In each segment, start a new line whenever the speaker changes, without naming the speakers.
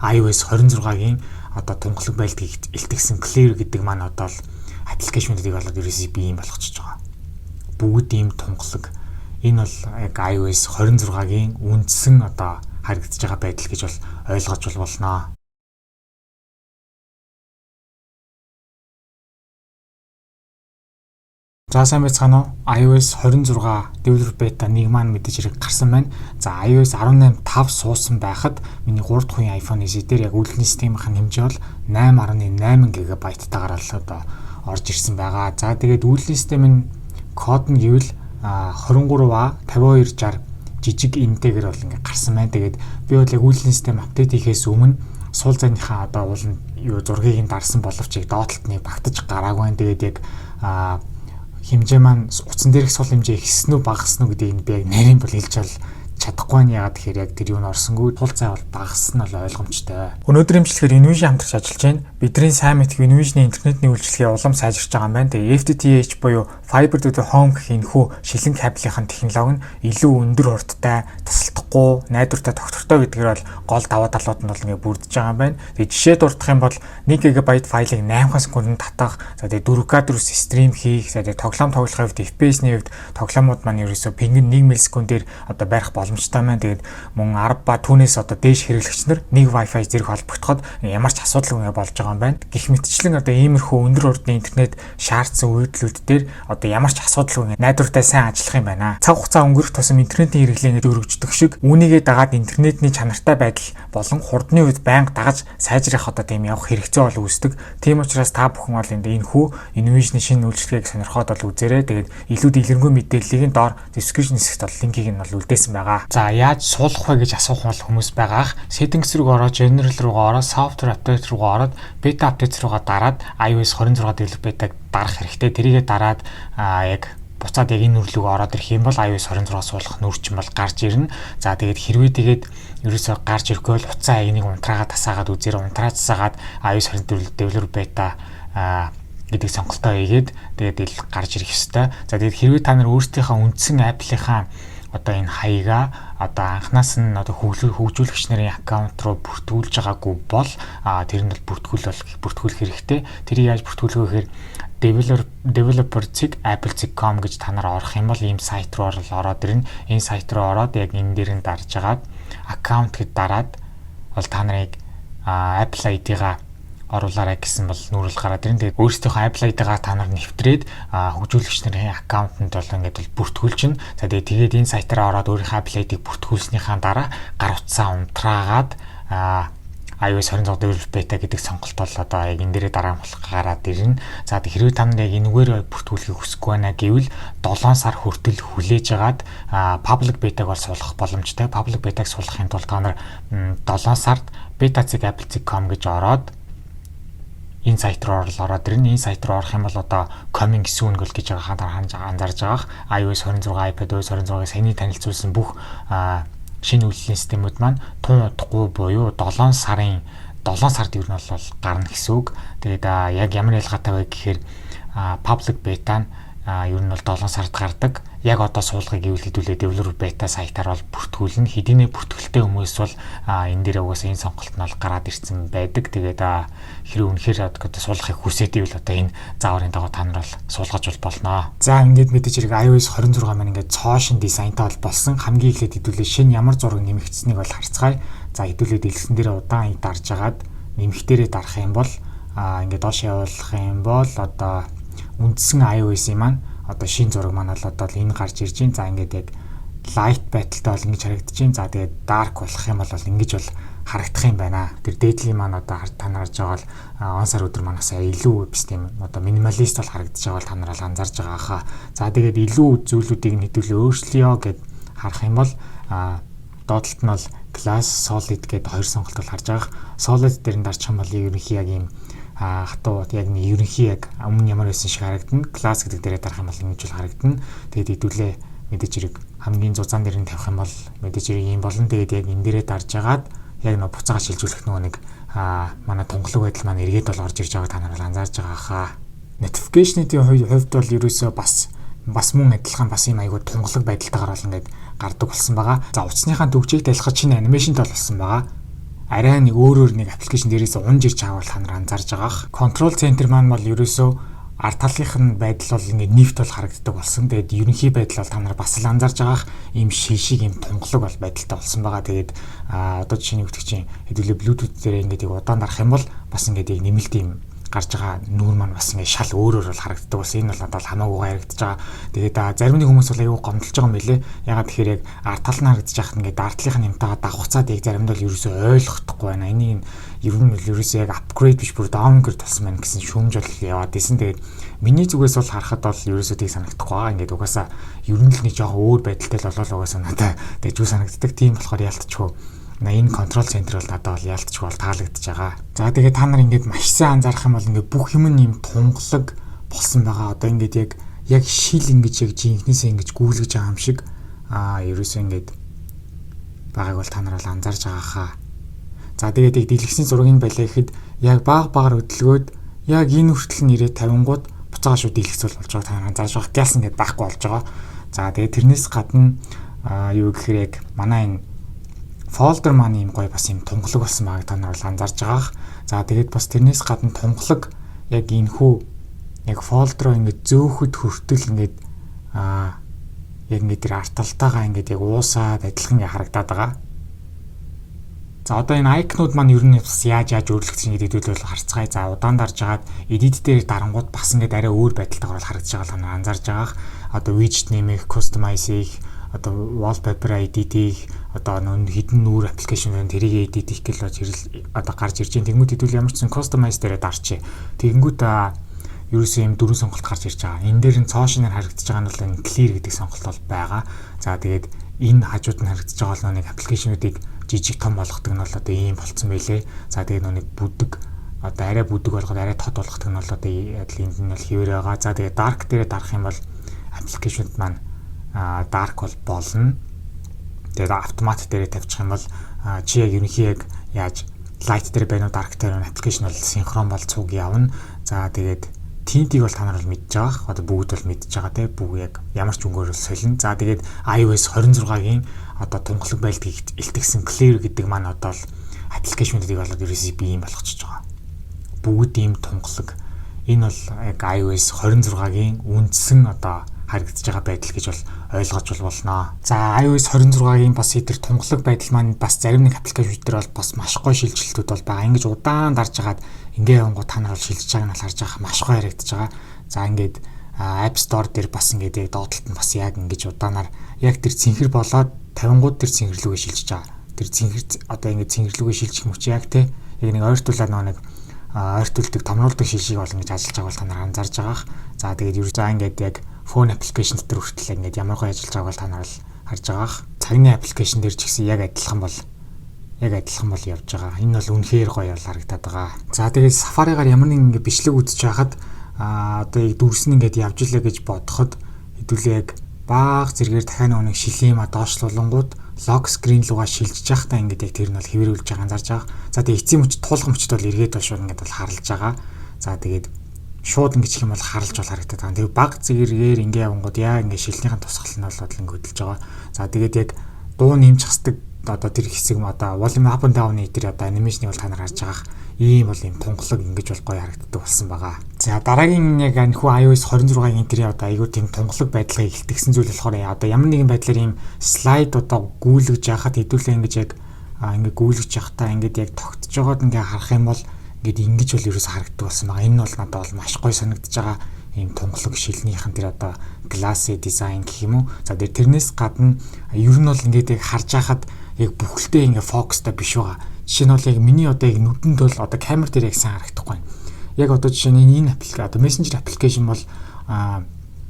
iOS 26-гийн одоо тунгалаг байлдгийг илтгэсэн Clear гэдэг маань одоо л аппликейшнуудыг болоод ерөөсөө бий юм болгочихж байгаа. Бүгд ийм тунгалаг. Энэ бол яг iOS 26-гийн үндсэн одоо харагдаж байгаа байдал гэж бол ойлгож болно. За сайн байцгаана уу? iOS 26 developer beta 1 маань мэдээж хэрэг гарсан байна. За iOS 18 5 суусан байхад миний 3 дахь үеийн iPhone SE дээр яг үйлдвэрлэлийн системийн хэмжээ бол 8.8 GB таагаар л одоо орж ирсэн байгаа. За тэгээд үйлдвэрлэлийн системийн код нь гэвэл 23A 5260 жижиг интегр бол ингээ гарсан байна. Тэгээд би бол яг үйлдвэрлэлийн систем апдейт хийхээс өмнө суул зайныхаа одоо зургийг дарсан боловч яг доотлолт нэг багтаж гараагүй. Тэгээд яг хэмжээ маань утсан дээрх сул хэмжээ ихсэн үү багассан уу гэдгийг би яг нарийн бол хэлж чадахгүй нь яагаад тэгэхээр яг тэр юу н орсонгүй тул цай бол багассан нь бол ойлгомжтой. Өнөөдөр имжлэхээр Invision хамтарч ажиллаж байна. Бидний сайн мэдх Invision-ийн интернетний үйлчилгээ улам сайжирч байгаа юм байна. Тэгээ FTTH буюу Fiber to the Home гэх энэхүү шилэн кабелийн технологи нь илүү өндөр хурдтай, тасалдахгүй, найдвартай, тогтвортой гэдгээр бол гол даваа талууд нь бол ингээ бүрдэж байгаа юм байна. Тэгээ жишээ дурдах юм бол 1 GB файлыг 8 секундэд татах, за тэгээ 4K стрим хийх, за тэгээ тоглоом тоглохын хувьд FPS-ний хувьд тоглоомууд маань ерөөсөө пингэн 1 миллисекундээр одоо барих боломжтой байна. Тэгээд мөн 10 ба түүнээс одоо дээш хэрэглэгч нар нэг Wi-Fi зэрэг холбогдоход ямар ч асуудалгүй болж байгаа юм байна. Гэх мэтчлэн одоо иймэрхүү өндөр хурдны интернет шаардсан үйлдэлүүд дээр одоо ямар ч асуудалгүй найдвартай сайн ажиллах юм байна. Цаг хугацаа өнгөрөх тусам интернетийн хэрэглээ өргөждөх шиг үүнийгээ дагаад интернетний чанартай байдал болон хурдны үед байнга дагаж сайжрах одоо тийм явах хэрэгцээ бол үүсдэг. Тийм учраас та бүхэн бол энэ хүү Invision-ийн шинэ үйлчлэгийг сонирхоод бол үзээрэй. Тэгээд илүү дэлгэрэнгүй мэдээллийг доор description хэсэгт бол линкийг нь бол үлдээсэн байгаа. За яаж суулгах вэ гэж асуух бол хүмүүс байгаах. Settings руу ороод general руугаа ороод software update руугаа ороод beta update руугаа дараад iOS 26 developer beta-г дарах хэрэгтэй. Тэрийгээ дараад яг буцаад яг энэ нүрлөг ороод ирэх юм бол iOS 26 суулгах нүрчин бол гарч ирнэ. За тэгээд хэрвээ тэгээд ерөөсөө гарч ирэхгүй бол утсан аягийг унтраагаа тасаагаад үзээр унтраа засаагаад iOS 26 developer beta гэдэг сонголтоо хийгээд тэгээд гарч ирэх ёстой. За тэгээд хэрвээ та нар өөрсдийнхөө үндсэн Apple-ийнхаа одоо энэ хаягаа одоо анханаас нь одоо хөгжүүлэгч нарын аккаунт руу бүртгүүлж байгаагүй бол тэр нь бол бүртгүүлэх хэрэгтэй. Тэрийг яаж бүртгүүлэх вэ гэхээр developer.apple.com гэж та нар орох юм бол ийм сайт руу ороод ирнэ. Энэ сайт руу ороод яг энэ дээр нь дарж агаад аккаунт гэд дараад бол та нарыг Apple ID-га оруулаарай гэсэн бол нүүрэл гараад ирнэ. Тэгээд өөрсдийнхөө Apple ID-гаа та нар нэвтрээд хөгжүүлэгч нарын аккаунтанд бол ингээд бүртгүүлчихнэ. За тэгээд энэ сайтаараа ороод өөрийнхөө Apple ID-г бүртгүүлснийхаа дараа гар утсаа унтраагаад iOS 26 developer beta гэдэг сонголт бол одоо яг энэ дээрээ дараа болох гараад ирнэ. За хэрвээ та нар яг энэгээр бүртгүүлэхийг хүсэхгүй байна гэвэл 7 сар хүртэл хүлээж агаад public beta-г бол суулгах боломжтой. Public beta-г суулгахын тулд та нар 7 сард beta.apple.com гэж ороод энэ сайт руу ороод ирнэ. Энэ сайт руу орох юм бол одоо coming soon гэж анзаарж байгаах iOS 26, iPadOS 26-ыг саяны танилцуулсан бүх шинэ үйлдвэрлэлийн системүүд маань тун удахгүй буюу 7 сард ер нь бол гарна гэсэн үг. Тэгээд яг ямар ялгаатай вэ гэхээр public beta нь ер нь бол 7 сард гардаг. Яг одоо суулгахыг хэвлэлдүүлээ developer beta сайтаар бол бүртгүүлнэ. Хэдийнэ бүртгэлтэй хүмүүс бол энэ дээр угаасаа энэ сонголт нь бол гараад ирсэн байдаг. Тэгээд хэрэг үнэхээр одоо суулгахыг хүсээд ивэл одоо энэ зааврын дагуу та нар бол суулгаж болно. За ингээд мэдээж хэрэг iOS 26 маань ингээд цоошин дизайнтай бол болсон. Хамгийн эхлээд хэдүүлээ шинэ ямар зураг нэмэгдсэнийг бол харцгаая. За хэдүүлээ дэлгэсэн дээр удаан дарж агаад нэмэгдэрээ дарах юм бол ингээд доош явуулах юм бол одоо үндсэн iOS-ийн маань одоо шинэ зураг маань бол одоо энэ гарч ирж байна. За ингээд яг light battle-тай бол ингэж харагдаж байна. За тэгээд dark болох юм бол ингэж бол харагдах юм байна. Тэр дээдлийн маань одоо та нар харж байгаа бол он сар өдөр манаас илүү веб систем одоо минималист бол харагдаж байгаа бол та нар анзаарж байгаа хаа. За тэгээд илүү зүйлүүдийг нэдүүлээ өөрчлөё гэд харах юм бол доотлолт нь бол class solid гэдэг хоёр сонголт бол харж байгаа. Solid дээр нь дарчих юм бол ерөнхий яг ийм хатуу яг нэг ерөнхий яг өмнө ямар байсан шиг харагдана. Class гэдэг дээрээ дарах юм бол ингэж л харагдана. Тэгээд хэдүүлээ мэдээж хэрэг хамгийн зузаан дээр нь тавих юм бол мэдээж хэрэг юм болно. Тэгээд яг энэ дээрээ дарж агаад яг нэг буцаага шилжүүлэх нэг манай тунгалаг байдал маань эргээд бол орж ирж байгааг та нар анзаарж байгаа хаа. Notification-ийн хувьд бол ерөөсөө бас мөн адилхан бас юм айгуу тунгалаг байдалтайгаар бол ингээд гардаг болсон байгаа. За утасныхаа төгжийг тайлхаж шинэ анимашнт болсон байгаа. арай нэг өөрөөр нэг аппликейшн дээрээс унж ирж байгаа бол та нар анзаарж байгаах. Control center маань бол ерөөсөө ард талынх нь байдал бол ингээд нийт бол харагддаг болсон. Тэгээд ерөнхий байдал бол та нар бас л анзаарж байгаах ийм шишиг ийм тунгалаг бол байдалтай болсон байгаа. Тэгээд одоо жишээ нь өгдөг чинь хэдүүлээ Bluetooth дээр ингээд удаан дарах юм бол бас ингээд нэмэлт ийм гарч байгаа нүүр маань бас ингээд шал өөрөөр бол харагддаг болсон. Энэ бол надад хамаагүйгээр харагдаж байгаа. Тэгээд зарим нэг хүмүүс бол аюу гомдолж байгаа юм билэ. Ягаад тэгэхээр яг ард тал нь харагдаж байхад ингээд ард талынх нь юмтайгаа давхцаад яг заримдаа л ерөөсөө ойлгохдохгүй байна. Энийг ер нь ерөөсөө яг апгрейд биш бүр даунгрейд болсон байна гэсэн шүүмж бол яваад исэн. Тэгээд миний зүгээс бол харахад бол ерөөсөө тийг санагдахгүй байгаа. Ингээд угаасаа ер нь л нэг жоохон өөр байдалтай л болол угаасаа надад тэгээд зүг санагддаг. Тийм болохоор ялтчихгүй. Энэ контрол центр бол надад бол яалтч бол таалагдж байгаа. За тэгээд та нар ингээд маш сайн анзаарах юм бол ингээд бүх юм нь юм тунгалаг болсон байгаа. Одоо ингээд яг шил ингэж яг жинхнээсээ ингэж гүйлгэж байгаа юм шиг ерөөсөө ингээд байгааг бол та нар бол анзаарж байгаа хаа. За тэгээд дэлгэцийн зургийг байлаа гэхэд яг багаар хөдөлгөөд яг энэ хүртэл нь ирээд 50-гууд буцаага шүү дэлгэц болж байгаа та нар анзаарж байгаа. Гялс ингээд байхгүй болж байгаа. За тэгээд тэрнээс гадна юу гэхээр яг манай энэ фолдер маань юм гоё бас юм тунгалаг болсон байгааг та нар бол анзаарж байгаа. За тэгээд бас тэрнээс гадна тунгалаг яг энэхүү яг фолдероо ингээд зөөхөд хүртэл ингээд яг ингээд тэр арт талтайгаа ингээд яг уусаад адилхан харагдаад байгаа. За одоо энэ айкнууд маань ер нь бас яаж өөрчлөгдсөн гэдэг бол харцгаая. За удаан дарж агаад edit дээр дарангууд бас ингээд арай өөр байдалтайгаар бол харагдаж байгаа та нар анзаарж байгаа. Одоо widget нэмэх, customize хийх, одоо wallpaper edit хийх, одоо хідэн нүүр аппликейшн байна тэрийг edit хийх гэл одоо гарч ирж байгаа. Тэнгүүд хэдүүл ямар ч сан customize дээрээ дарчээ. Тэнгүүд ерөөсөө юм дөрвөн сонголт гарч ирж байгаа. Энэ дээр нь цоошноор харагдаж байгаа нь бол энэ clear гэдэг сонголт бол байгаа. За тэгээд энэ хажууд нь харагдаж байгаа бол нэг аппликейшнуудыг жижиг том болгодог нь бол одоо ийм болцсон байлээ. За тэгээд нэг бүдэг одоо арай бүдэг болгоод арай тод болгодог нь бол одоо энд нь бол хэвээр байгаа. За тэгээд dark дээрээ дарах юм бол аппликейшнуд маань dark бол болно. Тэгээд автомат дээрээ тавьчих юм бол чи яг ерөнхий яг яаж light дээр байна уу dark дээр байна аппликейшн бол синхрон бол цуг явна. За тэгээд тинтийг бол та нар бол мэдж байгаа. Одоо бүгд бол мэдж байгаа те. Бүгд яг ямар ч өнгөөр солино. За тэгээд iOS 26-гийн одоо тунгалаг байлдгийг илтгэсэн Clear гэдэг маань одоо л аппликейшнуудыг болоод ерөөсөө би юм болгочихж байгаа. Бүгд ийм тунгалаг. Энэ бол яг iOS 26-гийн үндсэн одоо харагдаж байгаа байдал гэж бол ойлгож болно. За iOS 26-гийн бас тэр тунгалаг байдал маань бас зарим нэг аппликейшнүүд төр бол бас маш гоё шилжилтүүд бол байгаа. Ингэж удаан дарж агаад ингээ явангууд та нар бол шилжиж байгааг нь харж байгаа маш гоё харагдаж байгаа. За ингээд App Store дээр бас ингээд яг доотлолт нь бас яг ингэж удаанаар яг тэр цэнхэр болоод 50-гууд тэр цэнхэрлүүгээ шилжиж байгаа. Тэр цэнхэр одоо ингээд цэнхэрлүүгээ шилжих мөч яг те яг нэг ойртуулаад нэг ойртуулдаг томруулдаг шишиг бол ингэж ажиллаж байгаа бол та нар анзаарж байгаах. За тэгээд юу за ингээд яг phone application дээр хүртэл ингээд ямар гоё ажиллаж байгааг та нар л харж байгаах. Цагны application дээр ч гэсэн яг адилхан бол явж байгаа. Энэ бол үнэхээр гоё бол харагдаад байгаа. За тэгээд Safari-гаар ямар нэг ингээд бичлэг үзэж байхад одоо яг дүрс нь ингээд явж илээ гэж бодоход хэдүүлээ яг баах зэрэгээр дахиад нэг шилэм доошлуулангууд lock screen руугаа шилжиж байхдаа ингээд яг тэр нь бол хэвэрүүлж байгаа анзаарж байгаа. За тэгээд эцсийн мөч туулах мөчд бол эргээд бол шууд ингээд бол харалж байгаа. За тэгээд шууд ингэж их юм бол харалж бол харагдаад байгаа. Тэгээд баг зэрэгээр ингээд явангууд яа ингээд шилнийхэн тусгал нь бол ингээд хөдөлж байгаа. За тэгээд яг дуу нэмж хасдаг одоо тэр хэсэг одоо volume up and down-ы тэр одоо анимашныг бол та нар харж байгаа. Ийм бол юм тунгалаг ингэж бол гоё харагддаг болсон байгаа. За дараагийн яг анхүү iOS 26-гийн тэр одоо айгүй тийм тунгалаг байдлыг илтгэсэн зүйл болохоор одоо ямар нэгэн байдлаар ийм слайд одоо гүйлгэж яхад хэдүүлээ ингэж яг ингэ гүйлгэж явахдаа ингэж яг тогтж байгаад ингэ харах юм бол ингэж бол ерөөсө харагддаг болсон байгаа. Энэ бол надад бол маш гоё санагдаж байгаа. Ийм тунгалаг шилнийхэн тэр одоо glassy design гэх юм уу. За тэрнээс гадна ер нь бол ингэж яг харж байхад яг бүхэлдээ ингээ фокустай биш байгаа. Жишээ нь бол яг миний одоо яг нүдэнд бол одоо камер дээр яг сайн харагдахгүй байна. Яг одоо жишээ нь энэ аппликейшн одоо мессенжер аппликейшн бол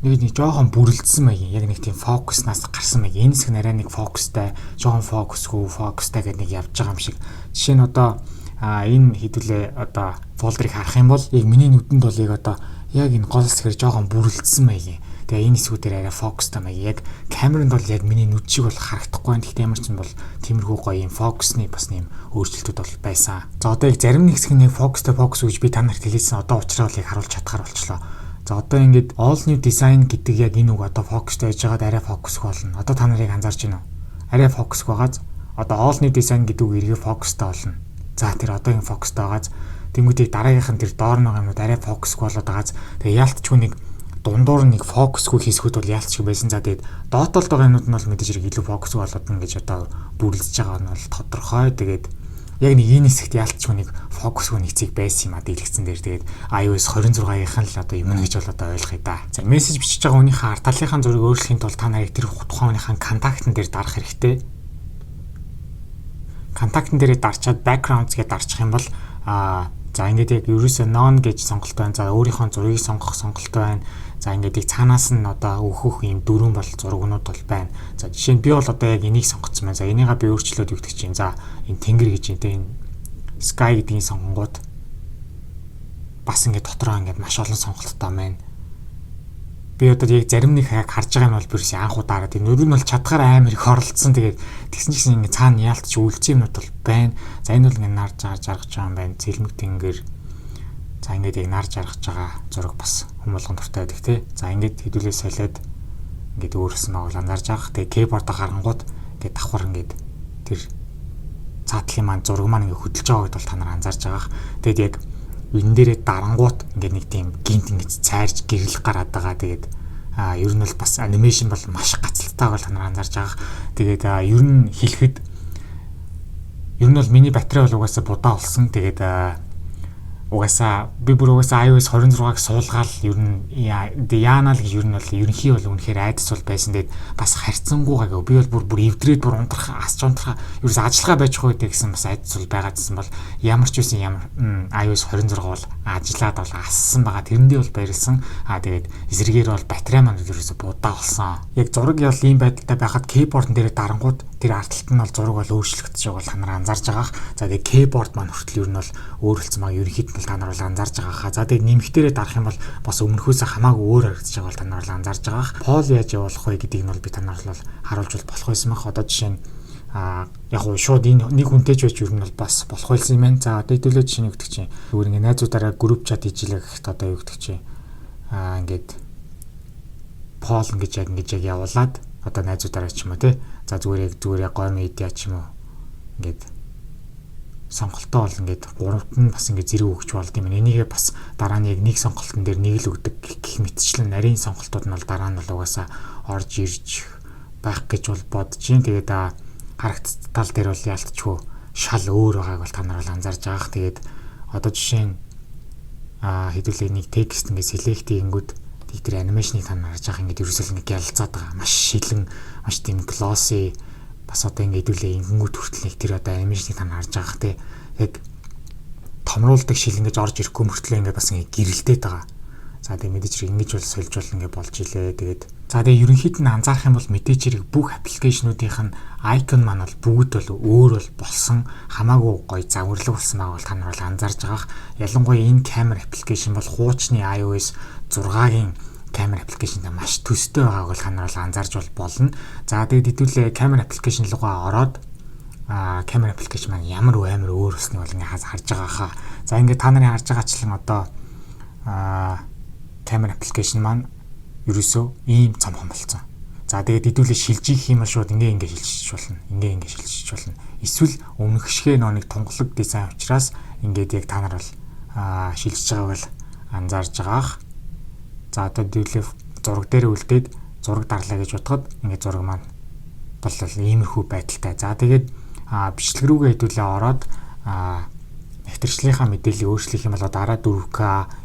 нэг жоохон бүрэлдсэн маяг яг нэг тийм фокуснаас гарсан маяг. Энэ хэсэг нарай нэг фокустай, жоохон фокустай гэдэг нэг явж байгаа юм шиг. Жишээ нь одоо энэ хэдүүлээ одоо фолдерыг харах юм бол яг миний нүдэнд бол яг одоо яг энэ гол хэсгээр жоохон бүрэлдсэн маяг. Тэгээ энэ хэсгүүдээр арай фокустай маяг. Яг камеранд бол яг миний нүд шиг бол харагдахгүй байна. Гэхдээ ямар ч юм бол тиймэрхүү гоё юм фокусны бас нэм өөрчлөлтүүд бол байсан. За одоо яг зарим нэг хэсэг нэг фокус гэж би та нарт хэлсэн. Одоо уучраа бол яг харуулж чадхаар болчлоо. За одоо ингээд all new design гэдэг яг энэ үг одоо фокустай байж байгаад арай фокус болно. Одоо та нарыг анзаарч байна уу? Арай фокус байгаад одоо all new design гэдэг үг эргээ фокустай болно. За тэр одоогийн фокустай байгааз тэнгүүдийг дараагийнх нь тэр доор нэг юмнууд арай фокусгүй болоод байгааз тэгээ яалтчгүй нэг дундуур нэг фокусгүй хийсгүүд бол яалтчгүй байсан. За тэгээд доотолд байгаа юмнууд нь бол мэдээж хэрэг илүү фокусгүй болоод ингэж одоо бүрлдэж байгаа нь бол тодорхой. Тэгээд яг нэг энэ хэсэгт яалтчгүй нэг фокусгүй нэг цэг байсан юм а дийлэгцэн дээр. Тэгээд iOS 26-ийн л одоо юм гэж бол одоо ойлгоё да. За мессеж бичиж байгаа хүнийхээ ард талынхаа зургийг өөрчлөхийн тулд та нарыг тэр тухайн хүнийхээ контактн дээр дарах хэрэгтэй. Контактн дээрээ дарчаад backgrounds гэж дарчих юм бол за ингээд яг ерөөсөө non гэж сонголт байна. За өөрийнхөө зургийг сонгох сонголт байна. За ингээд их цаанаас нь одоо өөхөх юм дөрвөн бол зургнууд бол байна. За жишээ нь би бол одоо яг энийг сонгоцсон байна. За энийгээ би өөрчлөөд өгдөг чинь. За энэ тэнгэр гэж энэ sky гэдгийг сонгонгууд бас ингээд дотроо ингээд маш олон сонголттой байна. Би одоо яг зарим нэг харж байгаа юм бол бүрс анх удаа хараад энэ нь бол чадхаар амар их оролцсон. Тэгээд тэгсэн чинь ингээд цаана яалтч үлдсэн юмнууд бол байна. За энэ бол ингээд нар жаргаж байгаа юм байна. Цэлмэг тэнгэр. За ингээд яг нар жаргаж байгаа зураг бас хүмүүлгэн дуртай байдаг тий. За ингээд хэдүүлээ солиод ингээд өөрөөс нь бол анзаарж байгаа. Тэгээ кейбордоо харангууд ингээд давхар ингээд тэр цаатлын маань зураг маань ингээд хөдөлж байгаа үед бол та нар анзаарж байгаа. Тэгээд яг энэ дээрээ дарангуут ингээд нэг тийм гинт ингээд цайрж гэрэл гараад байгаа. Тэгээд ер нь бол бас анимашн бол маш гацалтай бол та нар анзаарж байгаа. Тэгээд ер нь хэлэхэд ер нь бол миний батарей бол угаасаа будаа болсон. Тэгээд угаасаа би бүр угаасаа iOS 26-ыг суулгаал ер нь яанаа л гэж ер нь бол ерөнхий бол үнэхээр айдас бол байсан. Тэгээд бас харьцангуйгаа би бол бүр эвдрээд бүр унтрах асч унтрах ерөөс ажиллагаа байж байгаа гэсэн бас айдас бол байгаадсан бол ямар ч үсэн ямар iOS 26 бол ажиллаад бол ассан байгаа. Тэрэндээ бол барилсан. Тэгээд эсрэгээр бол батарей маань ерөөсө будаа болсон. Яг зураг ял ийм байдалтай байхад кейбордн дээр дарангууд тэр ард талд нь бол зураг бол өөрчлөгдөж байгаа бол та нар анзаарж байгаа. За тэгээд кейборд маань хүртэл ер нь бол өөрчлөлтсөн байгаа. Ерөнхийд нь та нар бол анзаарж байгаа хаа. За тэгээд нэмэгтэрээ дарах юм бол бас өмнөхөөсөө хамаагүй өөр харагдаж байгаа бол та нар бол анзаарж байгаа. Пол яаж явуулах вэ гэдгийг нь бол би та нар бол харуулж болох байсан баг. Одоо жишээ нь яг уу шууд энэ нэг хүнтэй ч байж ер нь бол бас болох байсан юм байна. За одоо хэдүүлээ жишээ нь өгдөг чинь. Зүгээр ингээ найзуудаараа групп чат хийжлээ гэхэд одоо юу өгдөг чинь. Ингээд пол ингэж яг явуулаад одоо найзуудаараа ч юм уу тий. За зүгээр яг гой медиа ч юм уу. Ингээд сонголтоо бол ингээд гуравт нь бас ингээд зэрэг өгч болд юм. Энийгээ бас дараа нь яг нэг сонголтын дээр нэг л өгдөг гэх мэтчлэн нарийн сонголтууд нь бол дараа нь бол угаасаа орж ирж байх гэж бол бодож юм. Тэгээд харагдтал дээр бол ялтчгүй шал өөр байгааг бол та нар бол анзаарж байгаа. Тэгээд одоо жишээ нь хэдүүлээ нэг текст ингээд селект хийнгүүд тэр анимашныг та нар харж байгаа ингээд ерөөсөө ингээд ялцаад байгаа. Маш шилэн, маш тийм glossy бас одоо ингээд хэдүүлээ ингэнгүүт хүртэл нэг тэр одоо анимашныг та нар харж байгаа те. Яг томруулдаг шил ингэж орж ирэхгүй мөртлөө ингээд бас ингээд гэрэлдээд байгаа. За тэгээд мэдээж хэрэг ингэж бол сольж бол ингээд болж илээ. Тэгээд за тэгээд ерөнхийд нь анзаарах юм бол мэдээж хэрэг бүх аппликейшнуудынх нь айкон маань бол бүгд бол өөр бол болсон, хамаагүй гоё загварлаг болсон байгаа бол та нар бол анзаарж байгаа. Ялангуяа энэ камер аппликейшн бол хуучны iOS 6-гийн камер аппликейшнтэй маш төстэй байгааг бол та нар бол анзаарч болно. За тэгээд хэдүүлээ камер аппликейшн руугаа ороод камер аппликейшн маань ямар амар өөр болсныг бол ингээд харж байгаа хаа. За ингээд та нарын харж байгаачлан одоо камер аппликейшн маань ерөөсөө ийм цомхон болцсон. За тэгээд хэдүүлээ шилжих юм шууд ингээд шилжиж болно. Ингээд шилжиж болно. Эсвэл өмнөх шигээ нэг тунгалаг дизайн учраас ингээд яг та нар бол шилжиж байгааг бол анзаарж байгаа. За одоо хэдүүлээ зураг дээр үлдээд зураг дарлаа гэж бодоход ингээд зураг маань бол иймэрхүү байдалтай. За тэгээд бичлэг рүүгээ хэдүүлээ ороод нэвтрчлийнхаа мэдээллийг өөрчлөх юм бол дараа 4K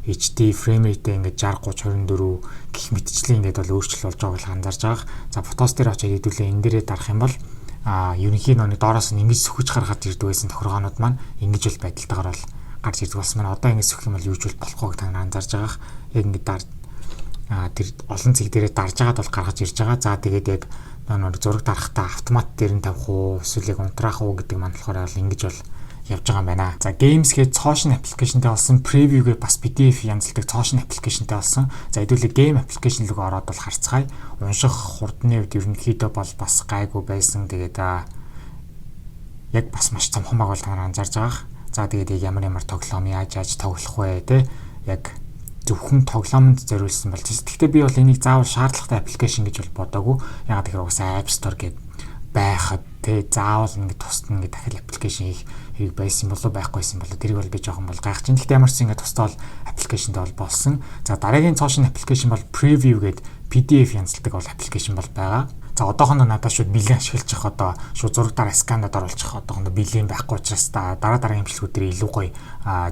HD frame rate ингээд 60 30 24 гэх мэтчлэн ингээд бол өөрчлөл болж байгааг анзаарж байгаа. За фотос дээр очиж хэдүүлээ энэ дээрээ дарах юм бол ерөнхийн нэг доороос нь ингэж сөхөж гаргаж ирдэг байсан тохиргоонууд маань ингэж л байдалтайгаар бол гарч ирдэг болсон маань одоо ингэ сөхөх юм бол юуж бол болохгүй гэж та нар анзаарж байгаа. Яг ингэ тэр олон зэг дээрээ дарж байгаад бол гаргаж ирж байгаа. За тэгээд яг нэг зураг дарахтаа автомат дээр нь тавих уу эсвэл яг унтраах уу гэдэг маань болохоор бол ингэж бол явж байгаа юм байна. За Games гээд Caution application-тэй болсон, Preview-гээ бас PDF янзлдаг Caution application-тэй болсон. За хэдүүлээ Game application руу ороод бол харцгаая. Унших хурдны үед ерөнхийдөө бол бас гайгүй байсан. Тэгээд яг бас маш цомхон баг бол та нар анзаарж байгаа. За тэгээд ямар тоглоом яаж тоглох вэ те? Яг зөвхөн тоглоомд зориулсан бол. Гэхдээ би бол энийг заавал шаардлагатай application гэж бол бодоагүй. Яг тэгэхээр угаасаа App Store гээд байхад те заавал ингэ тусна ингэ дахил аппликейшн хийх хэрэг байсан болов байхгүйсэн болов тэрийг бол би жоохон бол гайхаж байна. Гэхдээ ямар ч ингэ тусдаа бол аппликейшнтэй бол болсон. За дараагийн цоошин аппликейшн бол Preview гэдэг PDF янзлдаг бол аппликейшн бол байгаа. За одоохондоо надад шууд бэлэн ашиглаж явах одоо шууд зурагтаар сканад оруулах одоохондоо бэлэн байхгүй учраас дараа имжлэгүүдээр илүү гоё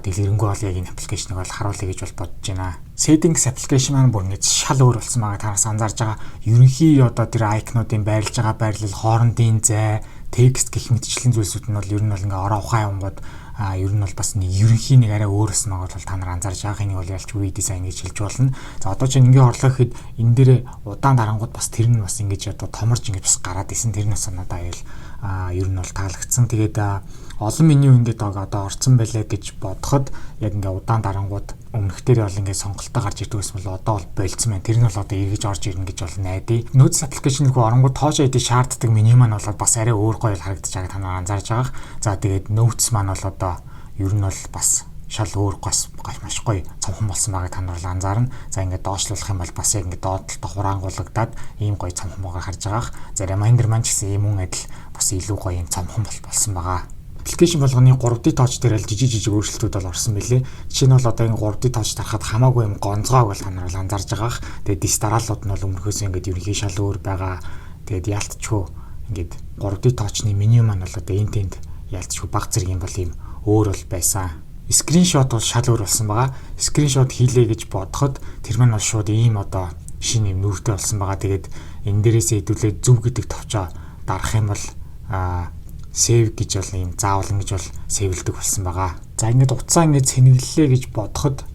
дэлгэрэнгүй бол яг энэ аппликейшнийг бол харуулъя гэж бол бодож байна. Settings аппликейшн маань бүр ингэж шал өөр болсон байгаа тараас анзаарж байгаа. Ерөнхий одоо тэр айкнуудын байрлаж байгаа байрлал, хоорондын зай, текст гэх мэтчлэн зүйлсүүд нь бол ер нь бол ингээ ороо ухаан юмгууд ер нь бол бас нэг ерөнхий нэг арай өөрөөс нь бол та нар анзаарж байгаа. Энийг бол ялч редизайн гэж хэлж болно. За одоо чинь ингээ орлоо гэхэд энэ дээр удаан дарангууд бас тэр нь бас ингэж одоо томорж ингэж бас гараад исэн тэрнээс надад аял ер нь бол таалагдсан. Тэгээд олон меню ингээд одоо орцсон байлаа гэж бодоход яг ингээ удаан дарангууд өмнөхдөр бол ингээ сонголтоо гарч ирдэг гэсэн бол одоо бол болцсон байна. Тэр нь бол одоо эргэж орж ирнэ гэж бол найдаа. Notes application руу оронгууд тоож ID шаарддаг меню маань бол бас арай өөр гоё харагдаж байгааг та нар анзаарж байгаа. За тэгээд Notes маань бол одоо ер нь бол бас шал өөр маш гоё цомхон болсон байгааг та нар бол анзаарна. За ингээд доошлуулах юм бол бас яг ингээд доотлолт хураангуулгадаад ийм гоё цомхон байгаа харж байгаах. За reminder маань ч гэсэн ийм үн адил бас илүү гоё юм цомхон болсон байгаа. Аппликейшн болгоны 3D touch дээр л жижиг өөрчлөлтүүд бол орсон мөлий. Жишээ нь бол одоо энэ 3D touch тарахад хамаагүй юм гонцгоог бол та нар бол анзаарж байгаах. Тэгээд дистаралууд нь бол өмнөхөөс ингээд ерөнхий шал өөр байгаа. Тэгээд яалтчгүй ингээд 3D touch-ны меню маань бол одоо энд яалтчгүй баг зэрэг юм бол ийм өөр бол байсан. Скриншот бол шал өөр болсон байгаа. Скриншот хийлээ гэж бодоход тэр маань бол шууд ийм одоо шинэ юм нүртэй болсон байгаа. Тэгээд энэ дээрээсээ хэдүүлээ зөв гэдэг товчоо дарах юм бол save гэж бол юм заавал ингэж бол сейвлдэг болсон байгаа. За ингээд утсаа ингээд цэнэглэлээ гэж бодоход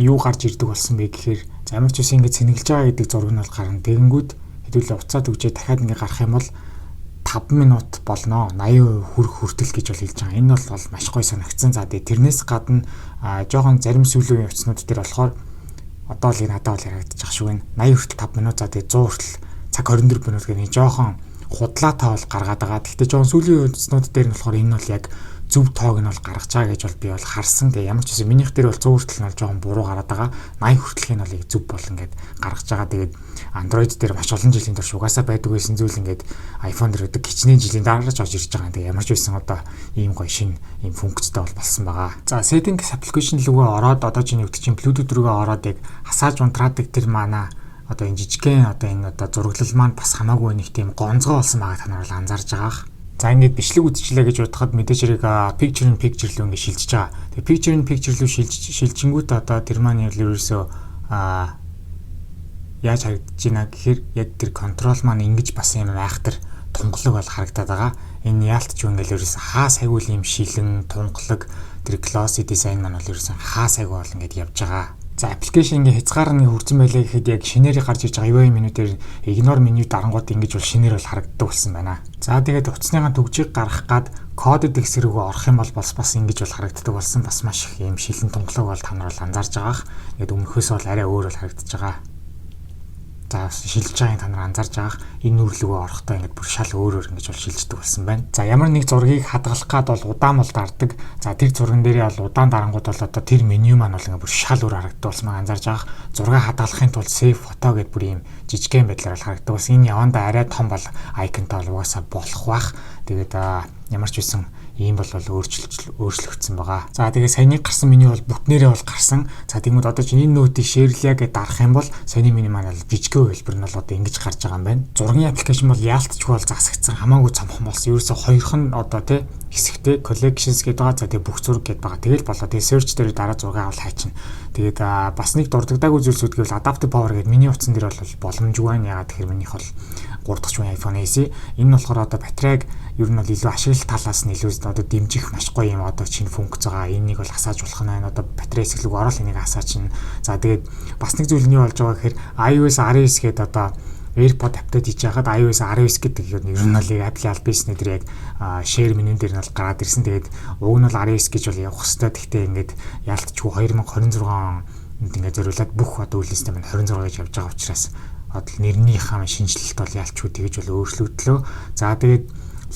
юу гарч ирдэг болсон бэ гэхээр за ямар ч үсэн ингээд цэнэглэж байгаа гэдэг зураг нь бол гарна. Тэгэнгүүт хэдүүлээ утсаа төгжээ дахиад ингээд гарах юм бол 5 минут болно. 80% хүртэл гэж бол хэлж байгаа. Энэ бол маш гоё санагдсан. За тэрнээс гадна жоохон зарим сүүлийн утаснууд дээр болохоор одоо л энэ надад бол ярагдаж байгаа шүү байна. 80 хүртэл 5 минут за 100 хүртэл цаг 24 минут гэх нэг жоохон худлаатай бол гаргаад байгаа. Гэхдээ жоон сүүлийн үдснүүд дээр нь болохоор энэ бол яг зөв тоог нь бол гаргаж байгаа гэж бол би бол харсан. Тэгээ ямар ч үсэн минийх дээр бол 100 хүртэл нь бол жоон буруу гараад байгаа. 80 хүртэлх нь бол яг зөв бол ингээд гаргаж байгаа. Тэгээд Android дээр маш олон жилийн турш угаасаа байдаг байсан зүйл ингээд iPhone дээр өдөг хичнээн жилийн дараач орж ирж байгаа. Тэгээ ямар ч үсэн одоо ийм гоё шин ийм функцтэй бол болсон байгаа. За settings application руугаа ороод одоо чиний өгдөг чинь Bluetooth руугаа ороод яг хасааж унтраадаг тэр манай одоо энэ жижигхэн одоо энэ одоо зураглал маань бас хамаагүй нэг тийм гонцгой болсон байгаа та нар бол анзаарж байгаа. За ингээд бичлэг үтчлээ гэж бодоход мэдээж хэрэг picture in picture руу ингээд шилжиж байгаа. Тэгээ picture in picture руу шилжингүүт одоо тэр маань ерөөсөө яаж харагдаж байна гэхээр яг тэр контрол маань ингэж бас юм айхтар тунгалаг бол харагдаад байгаа. Энэ яалтч ингээл ерөөсөө хаа сайгүй юм шилэн тунгалаг тэр glossy design маань бол ерөөсөө хаа сайгүй бол ингээд явж байгаа. За аппликейшн ингээ хязгаар нь хүрсэн байлээ гэхэд яг шинээр гарч иж байгаа UI меню дээр ignore меню дарангууд ингэж бол шинээр бол харагддаг болсон байна. За тэгээд утасныхаа төгжийг гаргах гад кодед хэсэг рүү орох юм бол бас ингэж бол харагддаг болсон. Бас маш их юм шилэн тунгалаг бол та нар бол анзаарж байгаах. Ингээд өмнөхөөс бол арай өөр бол харагдаж байгаа. За шилжиж байгааг та нар анзаарж байгаах. Энэ нүрлөгөө орохдоо ингээд бүр шал өөрөөр ингэж бол шилждэг болсон байна. За ямар нэг зургийг хадгалах гад бол удаан бол дарддаг. За тэр зурган дээрээ бол удаан дарангууд бол одоо тэр меню маань бол ингээд бүр шал өөр харагддаг болсон анзаарж байгаах. Зураг хадгалахын тулд save photo гэдээ бүр ийм жижигхэн байдлаар бол харагддаг болсон. Энэ явандаа арай том бол icon-тай бол угаасаа болох бах. Тэгээд ямар ч үсэн ийм бол өөрчлөгдсөн байгаа. За тэгээ саяны гарсан меню бол бүтнээрээ бол гарсан. За тэгмэд одоо чинь энэ нөтийг шеэрлэе гэж дарах юм бол саяны меню маань бол жижигхэн хэлбэр нь бол одоо ингэж гарч байгаа юм байна. Зургийн аппликейшн бол яалтчгүй бол засагдсан хамаагүй цомхон болсон. Ерөөсө хоёрх нь одоо тий хэсэгтэй collections гэдэг байгаа. За тэгээ бүх зураг гэдээ байгаа. Тэгэл болоо. Тэгээ search дээр дараа зураг авал хайчна. Тэгээд бас нэг дурддагдаагүй зүйлсүүд гэвэл adaptive power гэдэг миний утсан дээр бол боломжгүй байна. Ягаад тэгэхээр минийх бол 3 дахь үеийн iPhone SE. Энэ нь болохоор одоо батарейг ер нь бол илүү ашиглалт талаас нь илүү одоо дэмжих маш гоё юм одоо чинь функц байгаа. Энийг бол хасааж болох нь байна. Одоо батарей хэсэглэг орол энийг хасаач. За тэгээд бас нэг зүйл нь юу болж байгаа гэхээр iOS 19 гэдэг одоо AirPod апдейт хийж байхад iOS 19 гэдэг ер нь бол Apple аль бизнес дээр яг share менюн дээр нь бол гараад ирсэн. Тэгээд уг нь бол 19 гэж бол явах хэвээр. Гэхдээ ингээд яалтчгүй 2026 онд ингээд зориулаад бүх одоо үйл систем нь 26 гэж явж байгаа учраас одоо нэрнийхээ шинжилэлт бол яалтчгүй тэгэж бол өөрчлөгдлөө. За тэгээд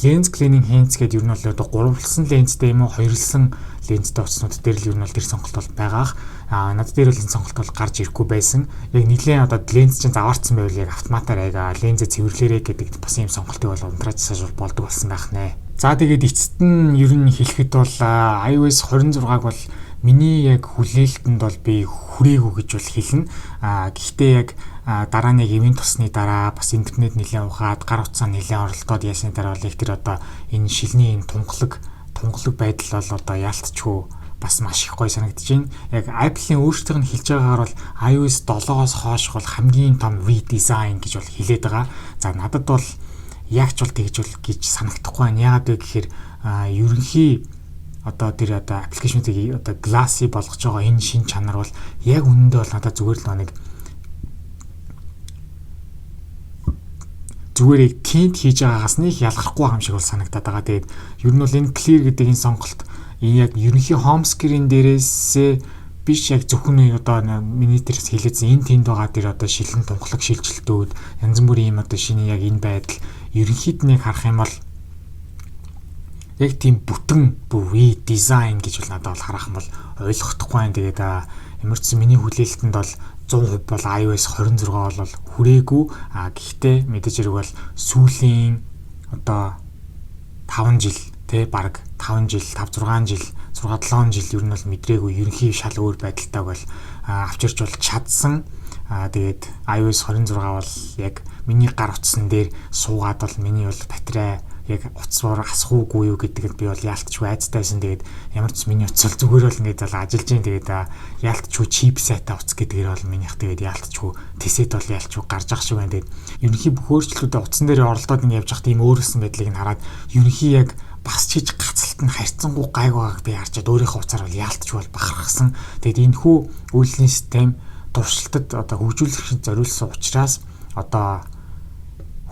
lens cleaning hands гэдэг ер нь бол одоо гурвалсан лензтэй юм уу хоёрлсан лензтэй утаснууд дээр л ер нь бол тэр сонголт бол байгаах. Над дээр бол энэ сонголт бол гарч ирэхгүй байсан. Яг нэгэн одоо ленз чинь заваарцсан байвал яг автоматар аяга лензээ цэвэрлээрэй гэдэг бас ийм сонголтыг бол унтрааж сааж болдог болсон байх нэ. За тэгээд эцэст нь ер нь хэлэхэд бол iOS 26-г бол миний яг хүлээлтэнд бол би хүрээгүй гэж бол хэлнэ. Гэхдээ яг дараа нэг ивент тусны дараа бас интернет нэлээд ухаад гар утсаа нэлээд оролдоод ясны дараа бол их тэр одоо энэ шилний энэ тунгалаг байдал бол одоо яалтчгүй бас маш их гоё санагдаж байна. Яг Apple-ийн өөрсдийнх нь хэлж байгаагаар бол iOS 7-оос хойш бол хамгийн том redesign гэж бол хэлээд байгаа. За надад бол ягч бол тэгж бол гэж санагдахгүй байна. Яагаад вэ гэхээр ерөнхий одоо тэр одоо аппликейшнуудыг одоо glassy болгож байгаа энэ шин чанар бол яг үнэндээ бол надад зүгээр л нэг зүгээр яг тинт хийж байгаагаас нэг ялгархгүй юм шиг бол санагдаад байгаа. Тэгээд ер нь бол энэ clear гэдэг энэ сонголт яг ерөнхий home screen дээрээсээ биш яг зөвхөн одоо миний тэрс хэлээдсэн энэ тэнд байгаа тэр одоо шилэн тунхлаг шилжилтүүд янз бүрийн юм одоо шинэ яг энэ байдал ерөнхийд нэг харах юм бол яг тийм бүтэн бүр дизайн гэж бол надад бол харах юм бол ойлгохдохгүй байна. Тэгээд ямар ч миний хүлээлтэнд бол 100% бол iOS 26 бол хүрээгүй. Гэхдээ мэдээж хэрэг бол сүүлийн одоо 5 жил баг 5 жил 5 6 жил 6-7 жил ер нь бол мэдрээгүй ерөнхий шал өөр байдалтай бол авчирч бол чадсан. Тэгээд iOS 26 бол яг миний гар утсан дээр суугаад бол миний бол батарей яг утсаар асахгүй юу гэдэгт би бол яалтчгүй айцтайсэн. Тэгээд ямар ч миний утас бол зүгээр бол ингээд л ажиллаж гин. Тэгээд яалтчгүй чипсетаа утас гэдгээр бол минийх тэгээд яалтчгүй тесет бол яалтчгүй гарч ах шиг байна. Тэгээд ерөнхий бүх өөрчлөлтүүдээ утсан дээр оролдоод ингээд явж байхад ийм өөрөөсөн байдлыг нь хараад ерөнхий яг бас чиж гацалт нь харьцангуй гайг байгааг би харчаад өөрийнхөө уцаар бол яалтчгүй бол бахархсан. Тэгээд энэ хүү үйлдвэрлэлийн систем туршилтад одоо хөгжүүлэгчид зориулсан учраас одоо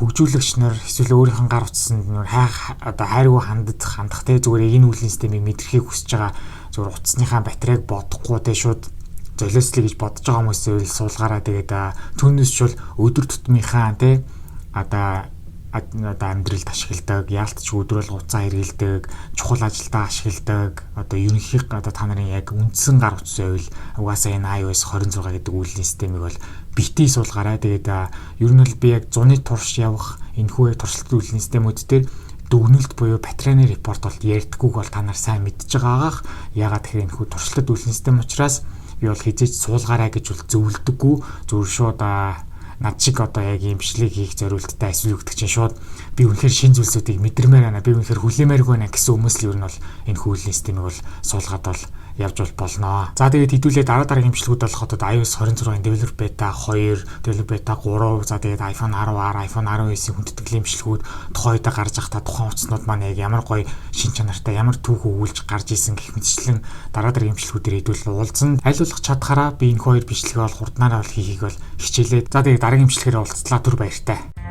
хөгжүүлэгч нар эсвэл өөрийнх нь гар утсанд нөр одоо хайргүй хандах те зүгээр энэ үйлдвэрлэлийн системийг мэдрэхийг хүсэж байгаа зүгээр утасныхаа батарейг бодохгүй те шууд золиослоё гэж бодож байгаа хүмүүсээ суулгаараа тэгээд түүнээс ч бол өдөр тутмынхаа те одоо амьдралд ашигладаг, яалтч өдрөөл хуцаа хэрэгэлдэг, чухал ажилдаа ашигладаг, одоо ерөнхий одоо та нарын яг үндсэн гар утас байвал угаасаа энэ iOS 26 гэдэг үйлдвэрлэлийн системийг бол битгий суулгаарай. Тэгээд ер нь бол би яг зуны турш явах энэ хүү туршилтын үйлдвэрлэлийн системүүд дээр дүгнэлт буюу патраны репорт бол ярьдаггүйг бол та нар сайн мэдж байгаагаах. Ягаад тэгэхээр энэ хүү туршилтын үйлдвэрлэлийн систем учраас би бол хизээч суулгаарай гэж бол зөвлөдөггүй. Зөв шууд над шиг одоо яг юм бичлэг хийх зорилттой эсвэл өгдөг чинь шууд би үнэхээр шин зүйлсүүдийг мэдэрмээр байна. Би үнэхээр хүлээмээргүй байна гэсэн хүмүүс л ер нь бол энэ хөвлийн системийг бол суулгаад бол явж болно. За тэгээд хэдүүлээ дараагийн имжлэгүүд болоход iOS 26-ын Developer Beta 2, Developer Beta 3, за тэгээд iPhone 10R, iPhone 19-ийн хүндэтгэлийн имжлэгүүд тухайдаа гарч ахта тухайн утаснууд маань яг ямар гоё шин чанартай ямар түүх өгүүлж гарч исэн гэх мэтчлэн дараагийн имжлэгүүдээр хэдүүл уулзсан. Аль болох чадхаараа би энэ хоёр бичлэгээ бол хурднаараа бол хийхийг бол хичээлээ. За тэгээд дараагийн имжлэгээр уулзлаа түр баяртай.